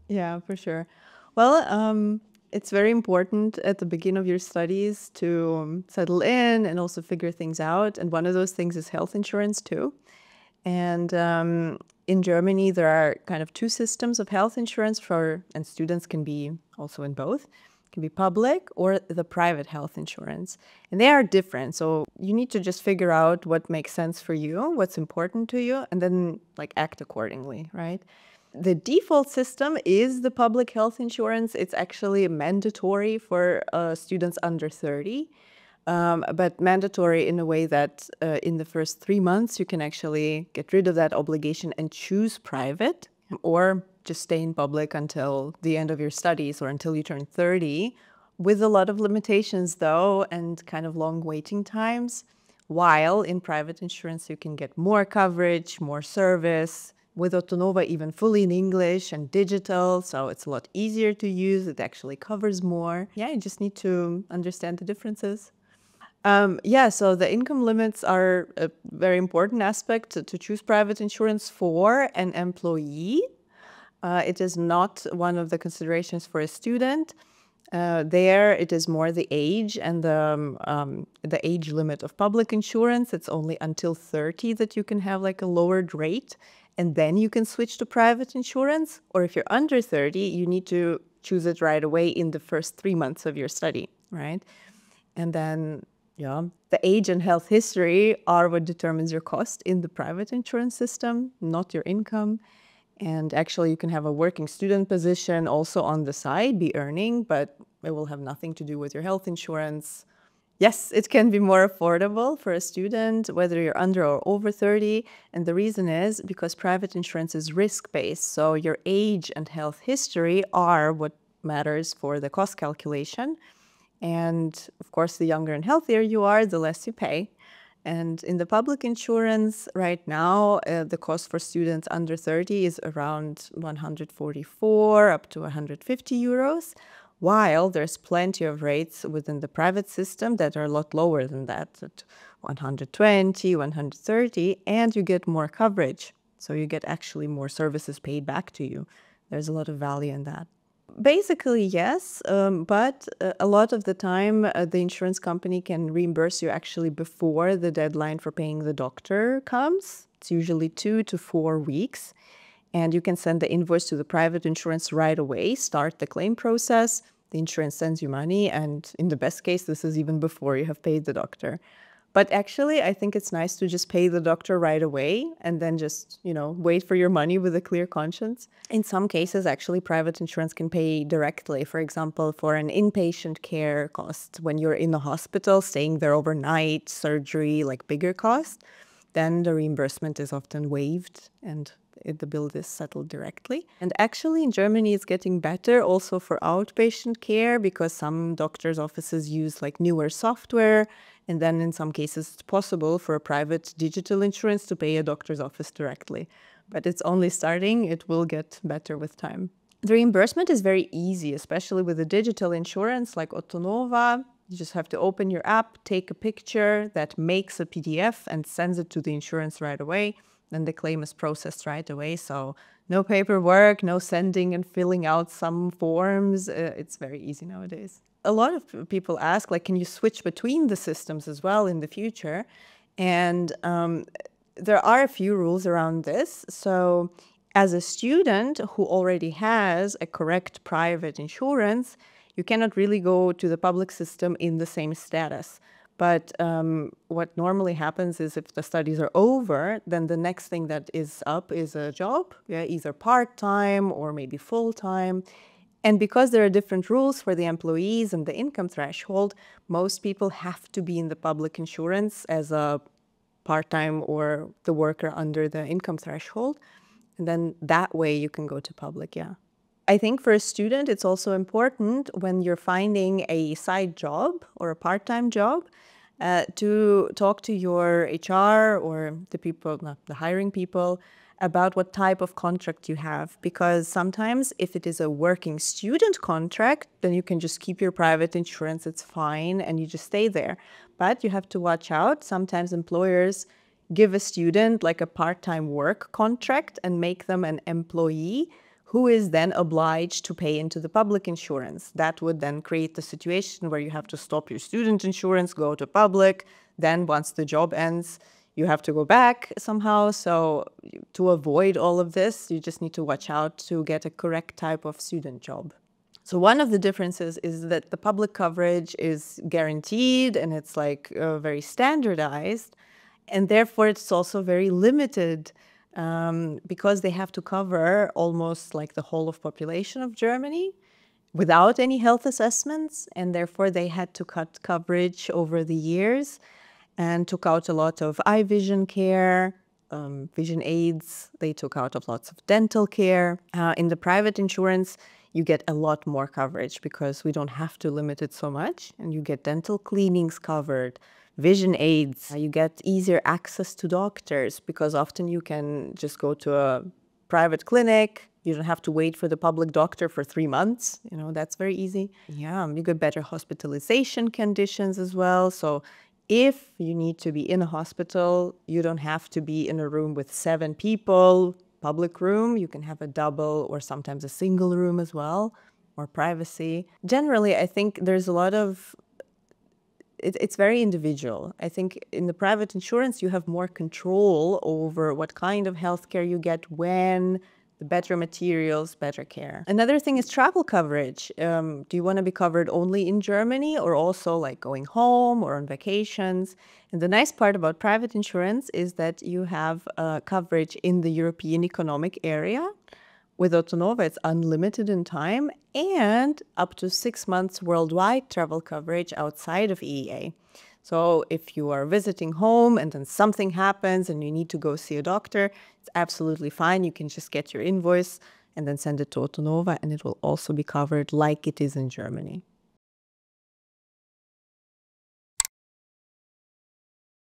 Yeah, for sure. Well, it's very important at the beginning of your studies to settle in and also figure things out. And one of those things is health insurance too. And in Germany, there are kind of two systems of health insurance and students can be also in both. It can be public or the private health insurance. And they are different. So you need to just figure out what makes sense for you, what's important to you, and then like act accordingly, right? The default system is the public health insurance. It's actually mandatory for students under 30. But mandatory in a way that in the first 3 months, you can actually get rid of that obligation and choose private or just stay in public until the end of your studies or until you turn 30, with a lot of limitations though, and kind of long waiting times. While in private insurance, you can get more coverage, more service, with Autonova even fully in English and digital, so it's a lot easier to use. It actually covers more. Yeah, you just need to understand the differences. Yeah, so the income limits are a very important aspect to choose private insurance for an employee. It is not one of the considerations for a student. There, it is more the age and the age limit of public insurance. It's only until 30 that you can have like a lowered rate, and then you can switch to private insurance. Or if you're under 30, you need to choose it right away in the first 3 months of your study, right? And then, yeah, the age and health history are what determines your cost in the private insurance system, not your income. And actually, you can have a working student position also on the side, be earning, but it will have nothing to do with your health insurance. Yes, it can be more affordable for a student, whether you're under or over 30. And the reason is because private insurance is risk-based. So your age and health history are what matters for the cost calculation. And of course, the younger and healthier you are, the less you pay. And in the public insurance right now, the cost for students under 30 is around 144 up to 150 euros, while there's plenty of rates within the private system that are a lot lower than that, at 120, 130, and you get more coverage. So you get actually more services paid back to you. There's a lot of value in that. Basically, yes, but a lot of the time, the insurance company can reimburse you actually before the deadline for paying the doctor comes. It's usually 2 to 4 weeks. And you can send the invoice to the private insurance right away, start the claim process. The insurance sends you money. And in the best case, this is even before you have paid the doctor. But actually, I think it's nice to just pay the doctor right away and then just, wait for your money with a clear conscience. In some cases, actually, private insurance can pay directly. For example, for an inpatient care cost, when you're in the hospital, staying there overnight, surgery, like bigger cost, then the reimbursement is often waived and the bill is settled directly. And actually, in Germany, it's getting better also for outpatient care because some doctors' offices use like newer software. And then in some cases, it's possible for a private digital insurance to pay a doctor's office directly. But it's only starting. It will get better with time. The reimbursement is very easy, especially with the digital insurance like Autonova. You just have to open your app, take a picture that makes a PDF and sends it to the insurance right away. Then the claim is processed right away. So no paperwork, no sending and filling out some forms. It's very easy nowadays. A lot of people ask, like, can you switch between the systems as well in the future? And there are a few rules around this. So as a student who already has a correct private insurance, you cannot really go to the public system in the same status. But what normally happens is if the studies are over, then the next thing that is up is a job, either part-time or maybe full-time. And because there are different rules for the employees and the income threshold, most people have to be in the public insurance as a part-time or the worker under the income threshold. And then that way you can go to public, yeah. I think for a student, it's also important when you're finding a side job or a part-time job to talk to your HR or the people, not the hiring people, about what type of contract you have. Because sometimes if it is a working student contract, then you can just keep your private insurance, it's fine, and you just stay there. But you have to watch out. Sometimes employers give a student like a part-time work contract and make them an employee who is then obliged to pay into the public insurance. That would then create the situation where you have to stop your student insurance, go to public. Then once the job ends, you have to go back somehow. So to avoid all of this, you just need to watch out to get a correct type of student job. So one of the differences is that the public coverage is guaranteed and it's like very standardized, and therefore it's also very limited because they have to cover almost like the whole of population of Germany without any health assessments, and therefore they had to cut coverage over the years and took out a lot of eye vision care, vision aids. They took out of lots of dental care. In the private insurance, you get a lot more coverage because we don't have to limit it so much. And you get dental cleanings covered, vision aids. You get easier access to doctors because often you can just go to a private clinic. You don't have to wait for the public doctor for 3 months. You know, that's very easy. Yeah, you get better hospitalization conditions as well. So if you need to be in a hospital, you don't have to be in a room with 7 people, public room. You can have a double or sometimes a single room as well, more privacy. Generally, I think there's a lot of it's very individual. I think in the private insurance, you have more control over what kind of healthcare you get, when, the better materials, better care. Another thing is travel coverage. Do you want to be covered only in Germany or also like going home or on vacations? And the nice part about private insurance is that you have coverage in the European Economic Area. With Autonova, it's unlimited in time and up to 6 months worldwide travel coverage outside of EEA. So if you are visiting home and then something happens and you need to go see a doctor, it's absolutely fine. You can just get your invoice and then send it to Autonova, and it will also be covered like it is in Germany.